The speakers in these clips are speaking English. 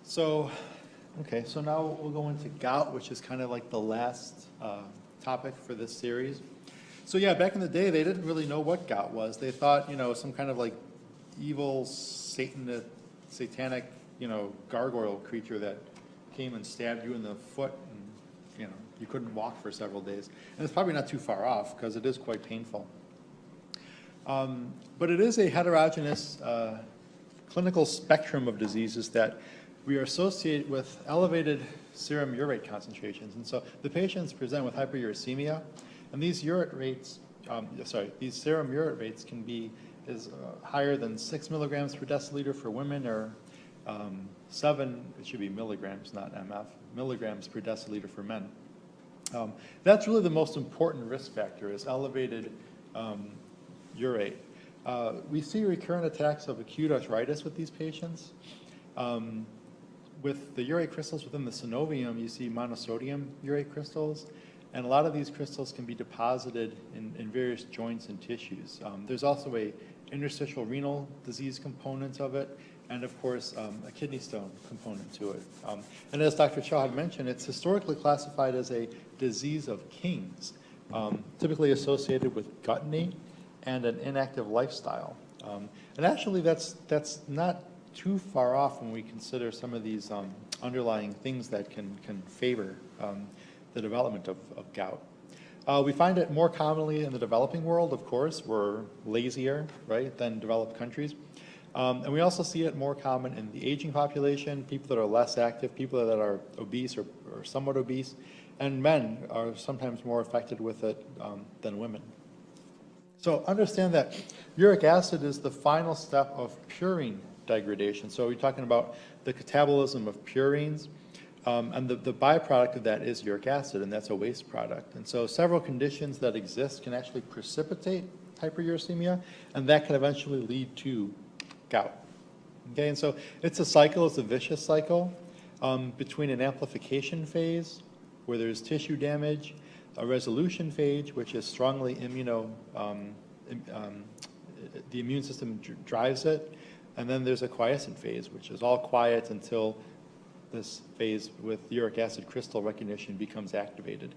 So, okay, so now we'll go into gout, which is kind of like the last topic for this series. So yeah, back in the day, they didn't really know what gout was. They thought, some kind of like evil satanic, gargoyle creature that came and stabbed you in the foot, and you couldn't walk for several days. And it's probably not too far off because it is quite painful. But it is a heterogeneous clinical spectrum of diseases that we are associated with elevated serum urate concentrations. And so the patients present with hyperuricemia, and these these serum urate rates can be higher than 6 milligrams per deciliter for women, or 7, it should be milligrams, not MF, milligrams per deciliter for men. That's really the most important risk factor, is elevated urate. We see recurrent attacks of acute arthritis with these patients. With the urate crystals within the synovium, you see monosodium urate crystals, and a lot of these crystals can be deposited in various joints and tissues. There's also a interstitial renal disease component of it, and of course a kidney stone component to it. And as Dr. Shaw had mentioned, it's historically classified as a disease of kings, typically associated with gluttony and an inactive lifestyle. And actually that's not too far off when we consider some of these underlying things that can favor the development of gout. We find it more commonly in the developing world, of course. We're lazier, right, than developed countries. And we also see it more common in the aging population, people that are less active, people that are obese or somewhat obese, and men are sometimes more affected with it than women. So understand that uric acid is the final step of purine degradation. So we're talking about the catabolism of purines, and the byproduct of that is uric acid, and that's a waste product. And so several conditions that exist can actually precipitate hyperuricemia, and that can eventually lead to gout. Okay, and so it's a cycle, it's a vicious cycle between an amplification phase, where there's tissue damage, a resolution phase, which is strongly the immune system drives it, and then there's a quiescent phase, which is all quiet until this phase with uric acid crystal recognition becomes activated.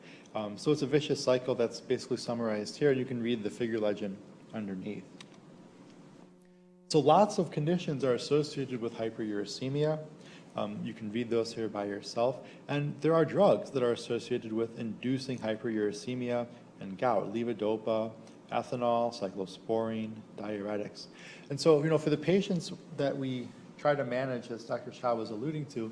So it's a vicious cycle that's basically summarized here. You can read the figure legend underneath. So lots of conditions are associated with hyperuricemia. You can read those here by yourself. And there are drugs that are associated with inducing hyperuricemia and gout: levodopa, ethanol, cyclosporine, diuretics. And so, for the patients that we try to manage, as Dr. Shah was alluding to,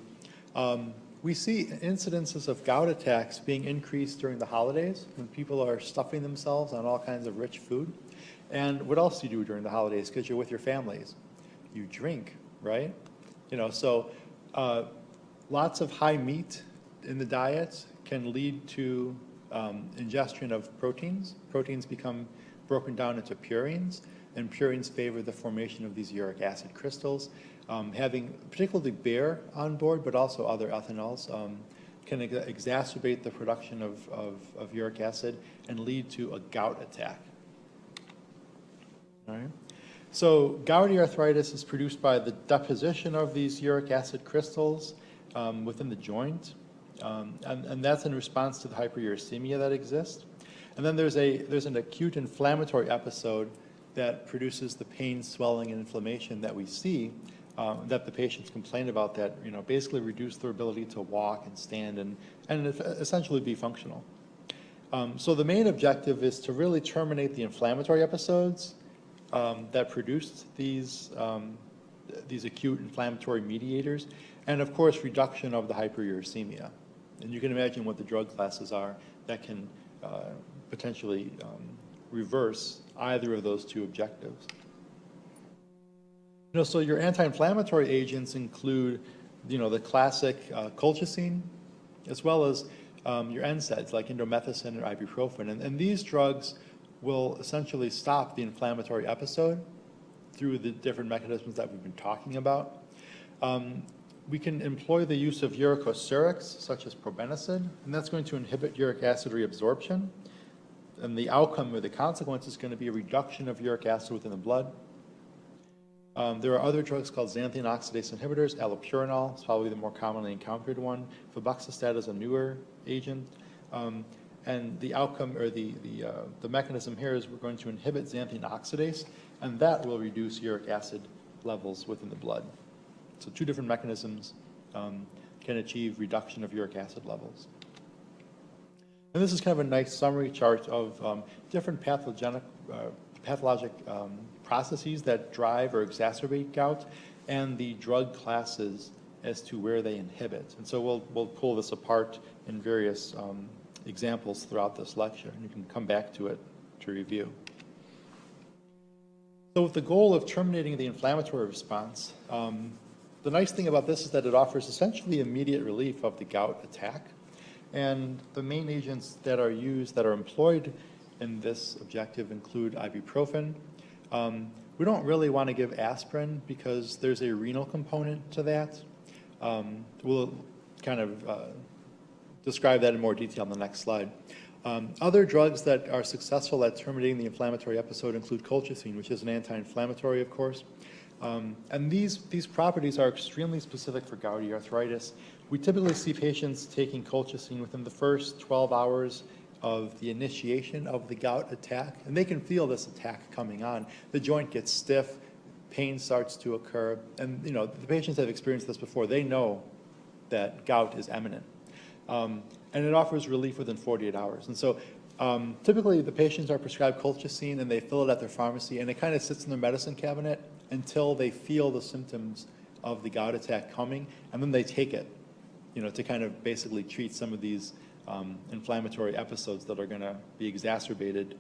we see incidences of gout attacks being increased during the holidays, when people are stuffing themselves on all kinds of rich food. And what else do you do during the holidays? Because you're with your families. You drink, right? So lots of high meat in the diet can lead to ingestion of proteins. Proteins become broken down into purines, and purines favor the formation of these uric acid crystals. Having particularly beer on board, but also other ethanols, can exacerbate the production of uric acid and lead to a gout attack. All right. So gouty arthritis is produced by the deposition of these uric acid crystals within the joint, and that's in response to the hyperuricemia that exists. And then there's an acute inflammatory episode that produces the pain, swelling, and inflammation that we see, that the patients complain about, that basically reduce their ability to walk and stand and essentially be functional. So the main objective is to really terminate the inflammatory episodes that produced these acute inflammatory mediators, and of course reduction of the hyperuricemia. And you can imagine what the drug classes are that can potentially reverse either of those two objectives. So your anti-inflammatory agents include, the classic colchicine, as well as your NSAIDs like indomethacin or ibuprofen. And these drugs will essentially stop the inflammatory episode through the different mechanisms that we've been talking about. We can employ the use of uricosurics, such as probenecid, and that's going to inhibit uric acid reabsorption. And the outcome or the consequence is going to be a reduction of uric acid within the blood. There are other drugs called xanthine oxidase inhibitors. Allopurinol is probably the more commonly encountered one. Febuxostat is a newer agent. And the outcome, or the mechanism here is we're going to inhibit xanthine oxidase, and that will reduce uric acid levels within the blood. So two different mechanisms can achieve reduction of uric acid levels. And this is kind of a nice summary chart of different pathologic processes that drive or exacerbate gout and the drug classes as to where they inhibit. And so we'll pull this apart in various examples throughout this lecture, and you can come back to it to review. So with the goal of terminating the inflammatory response, the nice thing about this is that it offers essentially immediate relief of the gout attack. And the main agents that are used, that are employed in this objective include ibuprofen. We don't really want to give aspirin because there's a renal component to that. We'll kind of describe that in more detail on the next slide. Other drugs that are successful at terminating the inflammatory episode include colchicine, which is an anti-inflammatory, of course. And these properties are extremely specific for gouty arthritis. We typically see patients taking colchicine within the first 12 hours of the initiation of the gout attack, and they can feel this attack coming on. The joint gets stiff, pain starts to occur, and the patients have experienced this before. They know that gout is imminent. And it offers relief within 48 hours. And so typically the patients are prescribed colchicine and they fill it at their pharmacy, and it kind of sits in their medicine cabinet until they feel the symptoms of the gout attack coming, and then they take it, to kind of basically treat some of these inflammatory episodes that are going to be exacerbated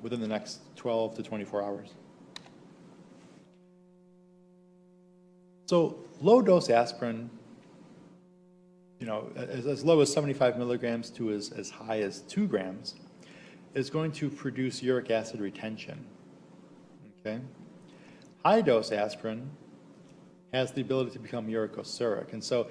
within the next 12 to 24 hours. So low-dose aspirin, as low as 75 milligrams to as high as 2 grams, is going to produce uric acid retention. Okay? High-dose aspirin has the ability to become uricosuric. And so,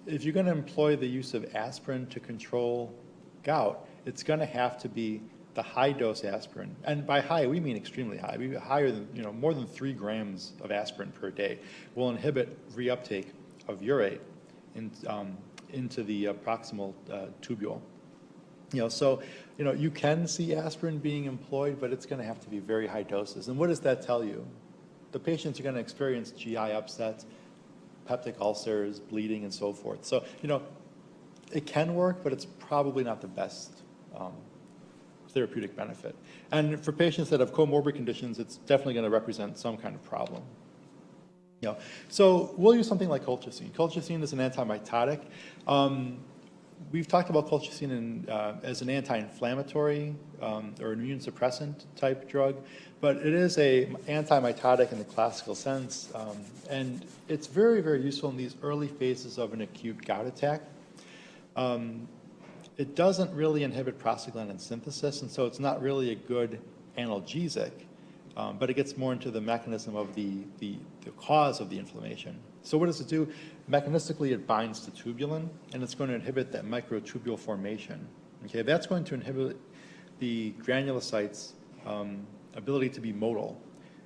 if you're going to employ the use of aspirin to control gout, it's going to have to be the high-dose aspirin. And by high, we mean extremely high. We higher than, more than 3 grams of aspirin per day will inhibit reuptake of urate into the proximal tubule. So, you can see aspirin being employed, but it's going to have to be very high doses. And what does that tell you? The patients are going to experience GI upset, peptic ulcers, bleeding, and so forth. So, it can work, but it's probably not the best therapeutic benefit. And for patients that have comorbid conditions, it's definitely going to represent some kind of problem. So we'll use something like colchicine. Colchicine is an antimitotic. We've talked about colchicine as an anti-inflammatory or immune suppressant type drug, but it is an antimitotic in the classical sense, and it's very, very useful in these early phases of an acute gout attack. It doesn't really inhibit prostaglandin synthesis, and so it's not really a good analgesic, but it gets more into the mechanism of the cause of the inflammation. So what does it do? Mechanistically, it binds to tubulin, and it's going to inhibit that microtubule formation. Okay, that's going to inhibit the granulocytes' ability to be motile.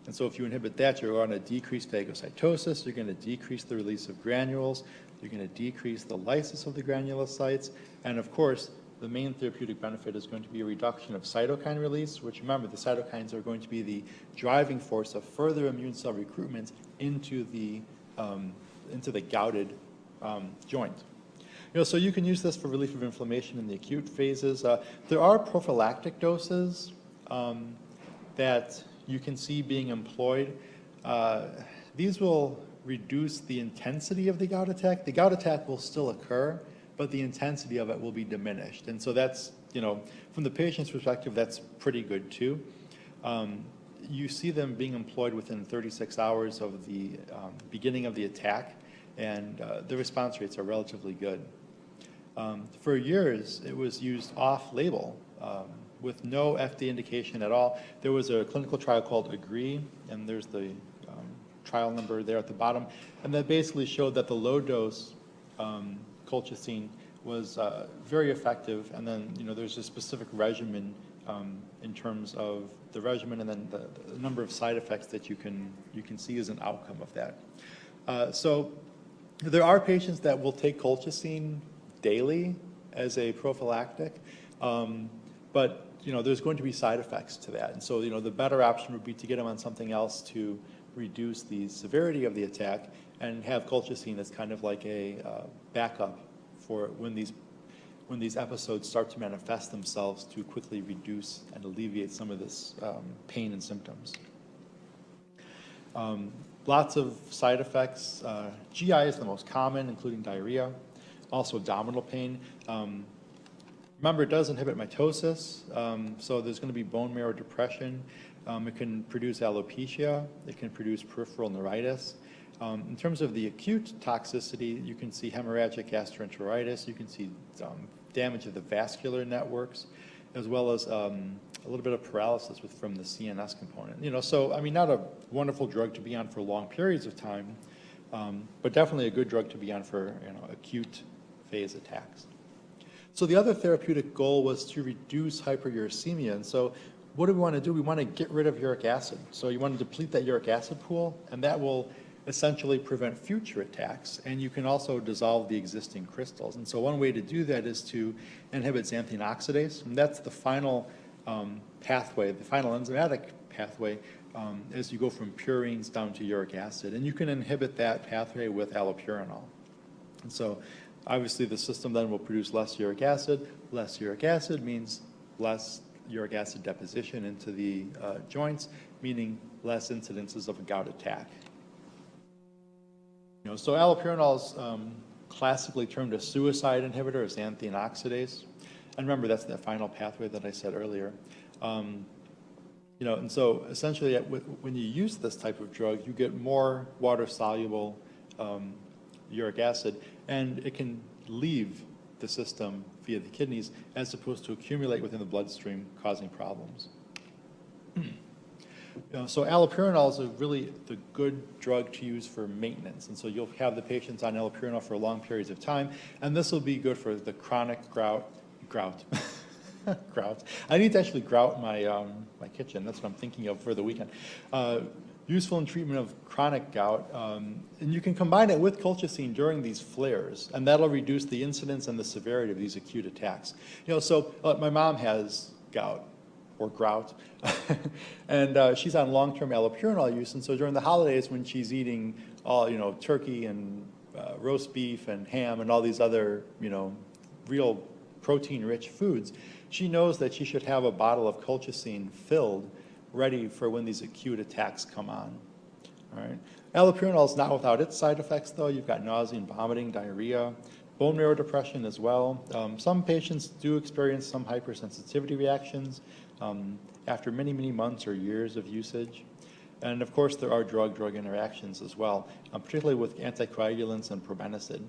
And so if you inhibit that, you're going to decrease phagocytosis, you're going to decrease the release of granules, you're going to decrease the lysis of the granulocytes, and of course, the main therapeutic benefit is going to be a reduction of cytokine release, which, remember, the cytokines are going to be the driving force of further immune cell recruitment into the gouted joint. So you can use this for relief of inflammation in the acute phases. There are prophylactic doses that you can see being employed. These will reduce the intensity of the gout attack. The gout attack will still occur, but the intensity of it will be diminished. And so that's, from the patient's perspective, that's pretty good too. You see them being employed within 36 hours of the beginning of the attack, and the response rates are relatively good. For years, it was used off-label with no FDA indication at all. There was a clinical trial called AGREE, and there's the trial number there at the bottom, and that basically showed that the low-dose colchicine was very effective, and then there's a specific regimen in terms of the regimen and then the number of side effects that you can see as an outcome of that. So there are patients that will take colchicine daily as a prophylactic, but there's going to be side effects to that. And so the better option would be to get them on something else to reduce the severity of the attack and have colchicine as kind of like a backup for when these episodes start to manifest themselves to quickly reduce and alleviate some of this pain and symptoms. Lots of side effects. GI is the most common, including diarrhea, also abdominal pain. Remember, it does inhibit mitosis, so there's going to be bone marrow depression. It can produce alopecia. It can produce peripheral neuritis. In terms of the acute toxicity, you can see hemorrhagic gastroenteritis. You can see damage of the vascular networks, as well as a little bit of paralysis from the CNS component. So I mean, not a wonderful drug to be on for long periods of time, but definitely a good drug to be on for acute phase attacks. So the other therapeutic goal was to reduce hyperuricemia. And so what do we want to do? We want to get rid of uric acid. So you want to deplete that uric acid pool, and that will essentially prevent future attacks. And you can also dissolve the existing crystals. And so one way to do that is to inhibit xanthine oxidase. And that's the final pathway, the final enzymatic pathway as you go from purines down to uric acid. And you can inhibit that pathway with allopurinol. And so obviously the system then will produce less uric acid. Less uric acid means less uric acid deposition into the joints, meaning less incidences of a gout attack. So allopurinol is classically termed a suicide inhibitor, a xanthine oxidase. And remember, that's that final pathway that I said earlier. And so essentially when you use this type of drug, you get more water-soluble uric acid, and it can leave the system via the kidneys as opposed to accumulate within the bloodstream, causing problems. So allopurinol is really the good drug to use for maintenance. And so you'll have the patients on allopurinol for long periods of time, and this will be good for the chronic grout. I need to actually grout my kitchen. That's what I'm thinking of for the weekend. Useful in treatment of chronic gout, and you can combine it with colchicine during these flares, and that'll reduce the incidence and the severity of these acute attacks. So my mom has gout, or grout, and she's on long-term allopurinol use, and so during the holidays when she's eating all, turkey and roast beef and ham and all these other, real protein-rich foods, she knows that she should have a bottle of colchicine filled, ready for when these acute attacks come on. All right. Allopurinol is not without its side effects, though. You've got nausea and vomiting, diarrhea, bone marrow depression as well. Some patients do experience some hypersensitivity reactions after many, many months or years of usage. And of course, there are drug-drug interactions as well, particularly with anticoagulants and probenecid.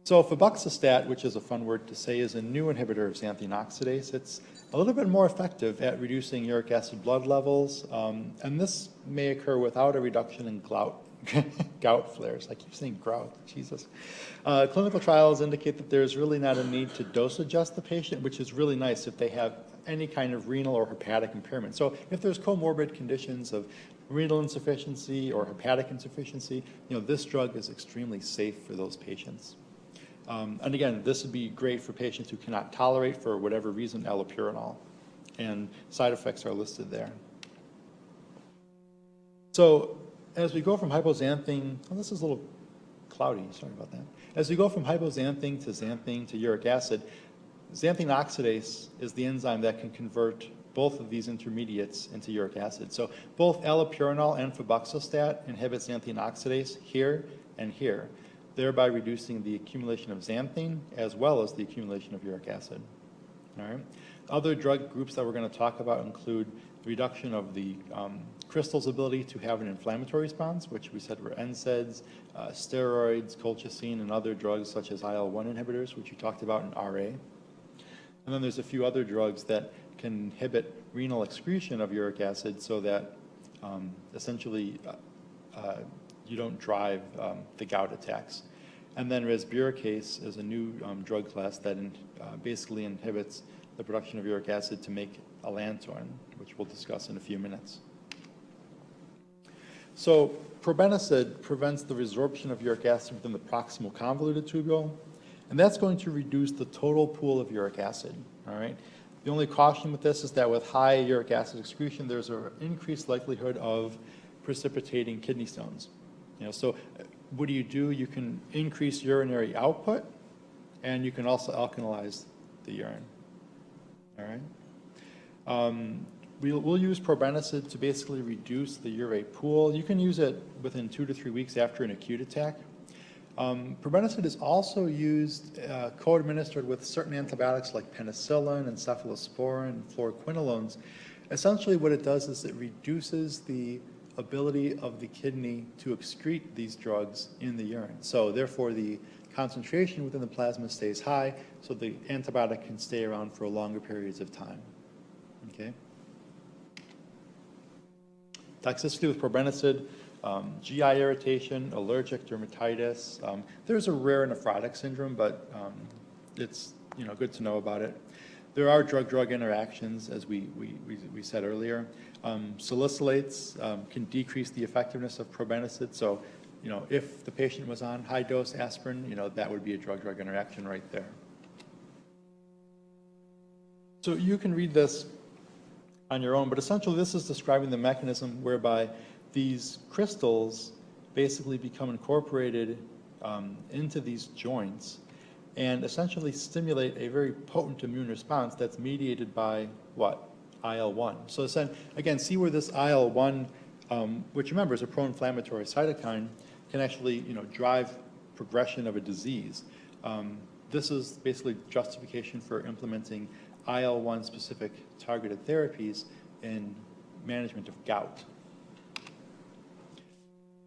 So febuxostat, which is a fun word to say, is a new inhibitor of xanthine oxidase. It's a little bit more effective at reducing uric acid blood levels, and this may occur without a reduction in gout flares. I keep saying grout, Jesus. Clinical trials indicate that there's really not a need to dose adjust the patient, which is really nice if they have any kind of renal or hepatic impairment. So if there's comorbid conditions of renal insufficiency or hepatic insufficiency, this drug is extremely safe for those patients. And again, this would be great for patients who cannot tolerate, for whatever reason, allopurinol. And side effects are listed there. So as we go from hypoxanthine, this is a little cloudy, sorry about that. As we go from hypoxanthine to xanthine to uric acid, xanthine oxidase is the enzyme that can convert both of these intermediates into uric acid. So both allopurinol and febuxostat inhibit xanthine oxidase here and here, thereby reducing the accumulation of xanthine as well as the accumulation of uric acid. All right. Other drug groups that we're going to talk about include the reduction of the crystal's ability to have an inflammatory response, which we said were NSAIDs, steroids, colchicine, and other drugs such as IL-1 inhibitors, which we talked about in RA. And then there's a few other drugs that can inhibit renal excretion of uric acid so that essentially you don't drive the gout attacks. And then resburicase is a new drug class that basically inhibits the production of uric acid to make allantoin, which we'll discuss in a few minutes. So probenecid prevents the resorption of uric acid within the proximal convoluted tubule, and that's going to reduce the total pool of uric acid, all right? The only caution with this is that with high uric acid excretion, there's an increased likelihood of precipitating kidney stones. So what do? You can increase urinary output, and you can also alkalize the urine, all right? We'll use probenecid to basically reduce the urate pool. You can use it within 2 to 3 weeks after an acute attack. Probenecid is also used co-administered with certain antibiotics like penicillin and cephalosporin and fluoroquinolones. Essentially what it does is it reduces the ability of the kidney to excrete these drugs in the urine. So therefore the concentration within the plasma stays high, so the antibiotic can stay around for longer periods of time. Okay? Toxicity with probenecid, GI irritation, allergic dermatitis. There's a rare nephrotic syndrome, but it's good to know about it. There are drug-drug interactions, as we said earlier. Salicylates can decrease the effectiveness of probenecid. So, if the patient was on high-dose aspirin, that would be a drug-drug interaction right there. So you can read this on your own, but essentially this is describing the mechanism whereby these crystals basically become incorporated into these joints and essentially stimulate a very potent immune response that's mediated by what? IL-1. So again, see where this IL-1, which remember is a pro-inflammatory cytokine, can actually drive progression of a disease. This is basically justification for implementing IL-1 specific targeted therapies in management of gout.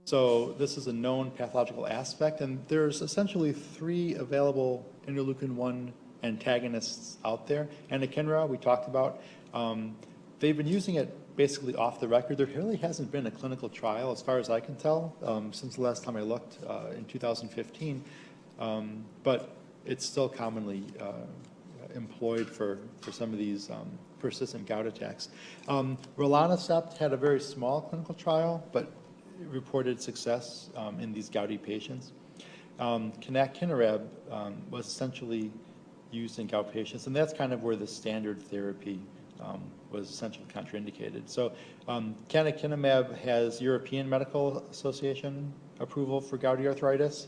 So this is a known pathological aspect, and there's essentially 3 available interleukin-1 antagonists out there. Anakinra, we talked about. They've been using it basically off the record. There really hasn't been a clinical trial, as far as I can tell, since the last time I looked in 2015, but it's still commonly employed for some of these persistent gout attacks. Rilonacept had a very small clinical trial, but reported success in these gouty patients. Canakinumab was essentially used in gout patients, and that's kind of where the standard therapy was essentially contraindicated. So canakinumab has European Medical Association approval for gouty arthritis.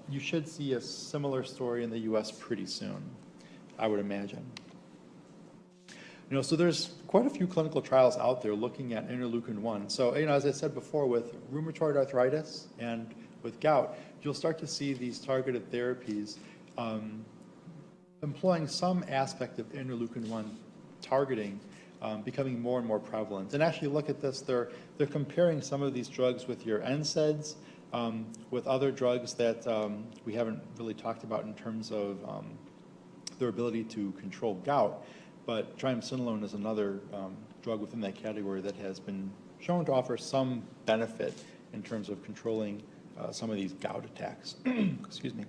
You should see a similar story in the US pretty soon, I would imagine. So there's quite a few clinical trials out there looking at interleukin-1. So, as I said before, with rheumatoid arthritis and with gout, you'll start to see these targeted therapies employing some aspect of interleukin-1 targeting becoming more and more prevalent. And actually look at this, they're comparing some of these drugs with your NSAIDs, with other drugs that we haven't really talked about in terms of their ability to control gout. But triamcinolone is another drug within that category that has been shown to offer some benefit in terms of controlling some of these gout attacks. Excuse me.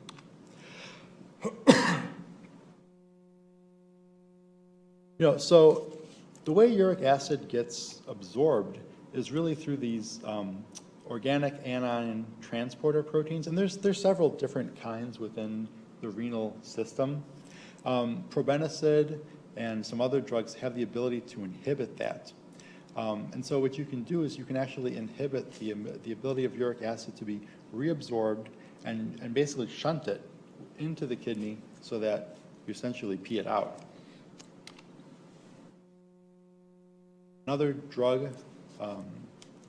So the way uric acid gets absorbed is really through these organic anion transporter proteins, and there's several different kinds within the renal system. Probenecid and some other drugs have the ability to inhibit that. And so what you can do is you can actually inhibit the ability of uric acid to be reabsorbed and basically shunt it into the kidney so that you essentially pee it out. Another drug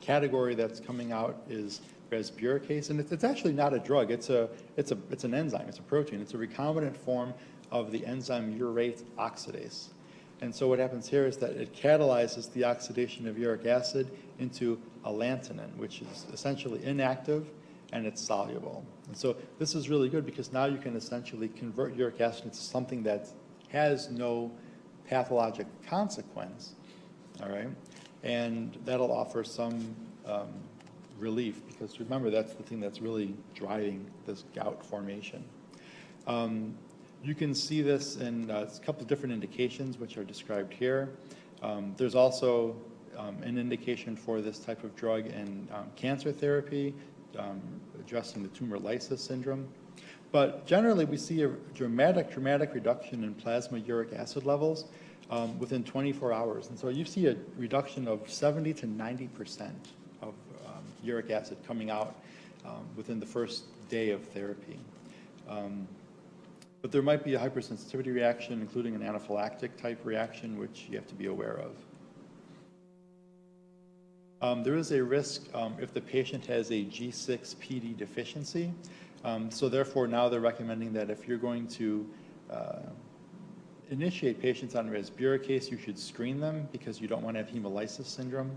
category that's coming out is resburicase, and it's actually not a drug. It's an enzyme. It's a protein. It's a recombinant form of the enzyme urate oxidase. And so what happens here is that it catalyzes the oxidation of uric acid into allantonin, which is essentially inactive and it's soluble. And so this is really good because now you can essentially convert uric acid into something that has no pathologic consequence, all right? And that'll offer some relief, because remember, that's the thing that's really driving this gout formation. You can see this in a couple of different indications, which are described here. There's also an indication for this type of drug in cancer therapy, addressing the tumor lysis syndrome. But generally, we see a dramatic reduction in plasma uric acid levels within 24 hours. And so you see a reduction of 70 to 90% of uric acid coming out within the first day of therapy. But there might be a hypersensitivity reaction, including an anaphylactic type reaction, which you have to be aware of. There is a risk if the patient has a G6PD deficiency. So therefore, now they're recommending that if you're going to initiate patients on resburicase, you should screen them because you don't want to have hemolysis syndrome.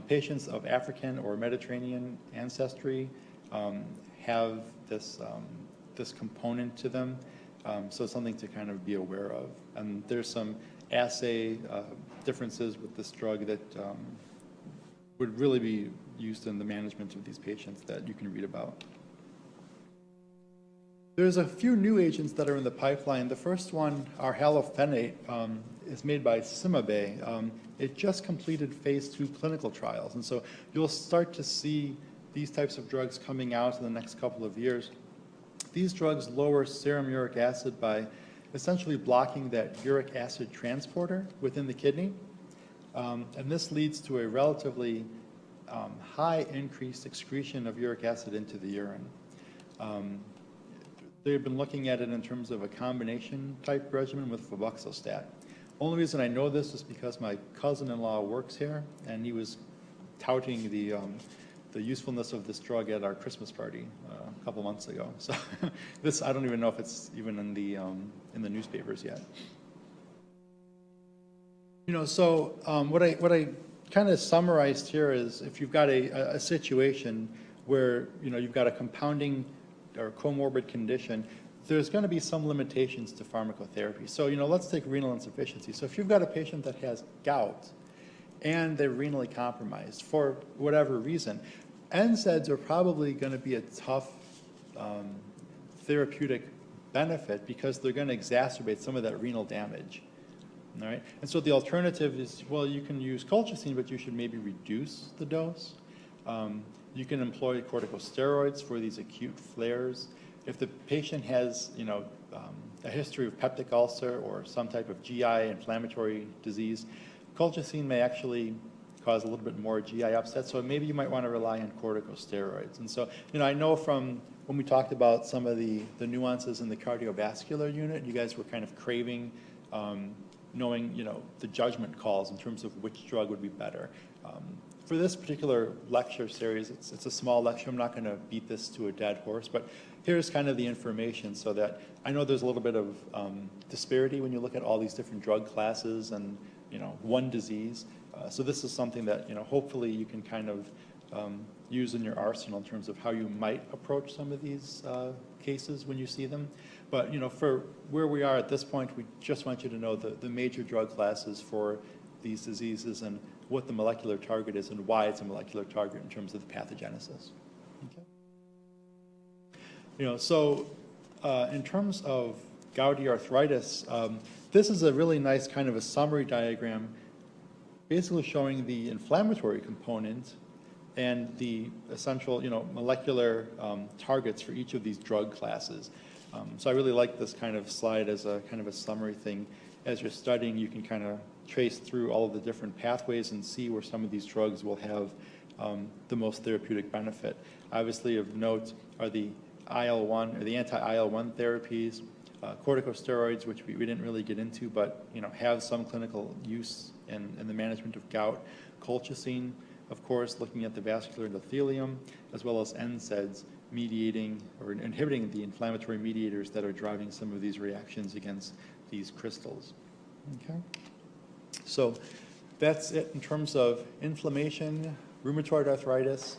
Patients of African or Mediterranean ancestry have this component to them, so it's something to kind of be aware of. And there's some assay differences with this drug that would really be used in the management of these patients that you can read about. There's a few new agents that are in the pipeline. The first one, our halofenate, is made by CymaBay. It just completed phase 2 clinical trials, and so you'll start to see these types of drugs coming out in the next couple of years. These drugs lower serum uric acid by essentially blocking that uric acid transporter within the kidney, and this leads to a relatively high increased excretion of uric acid into the urine. They've been looking at it in terms of a combination type regimen with febuxostat. Only reason I know this is because my cousin-in-law works here, and he was touting the usefulness of this drug at our Christmas party a couple months ago. So this, I don't even know if it's even in the newspapers yet. You know, so what I kind of summarized here is if you've got a situation where, you know, you've got a compounding or comorbid condition, there's going to be some limitations to pharmacotherapy. So, you know, let's take renal insufficiency. So if you've got a patient that has gout and they're renally compromised for whatever reason, NSAIDs are probably going to be a tough therapeutic benefit because they're going to exacerbate some of that renal damage. All right? And so the alternative is, well, you can use colchicine, but you should maybe reduce the dose. You can employ corticosteroids for these acute flares. If the patient has, you know, a history of peptic ulcer or some type of GI inflammatory disease, colchicine may actually cause a little bit more GI upset, so maybe you might want to rely on corticosteroids. And so, you know, I know from when we talked about some of the nuances in the cardiovascular unit, you guys were kind of craving knowing, you know, the judgment calls in terms of which drug would be better. For this particular lecture series, it's a small lecture. I'm not going to beat this to a dead horse, but here's kind of the information so that I know there's a little bit of disparity when you look at all these different drug classes and, you know, one disease. So this is something that, you know, hopefully you can kind of use in your arsenal in terms of how you might approach some of these cases when you see them. But, you know, for where we are at this point, we just want you to know the major drug classes for these diseases and what the molecular target is and why it's a molecular target in terms of the pathogenesis. Okay. You know, so in terms of gouty arthritis, this is a really nice kind of a summary diagram basically showing the inflammatory component and the essential, you know, molecular targets for each of these drug classes. So I really like this kind of slide as a kind of a summary thing. As you're studying, you can kind of trace through all of the different pathways and see where some of these drugs will have the most therapeutic benefit. Obviously of note are the IL-1 or the anti-IL-1 therapies, corticosteroids, which we didn't really get into, but, you know, have some clinical use in the management of gout, colchicine, of course, looking at the vascular endothelium, as well as NSAIDs mediating or inhibiting the inflammatory mediators that are driving some of these reactions against these crystals. Okay. So that's it in terms of inflammation, rheumatoid arthritis,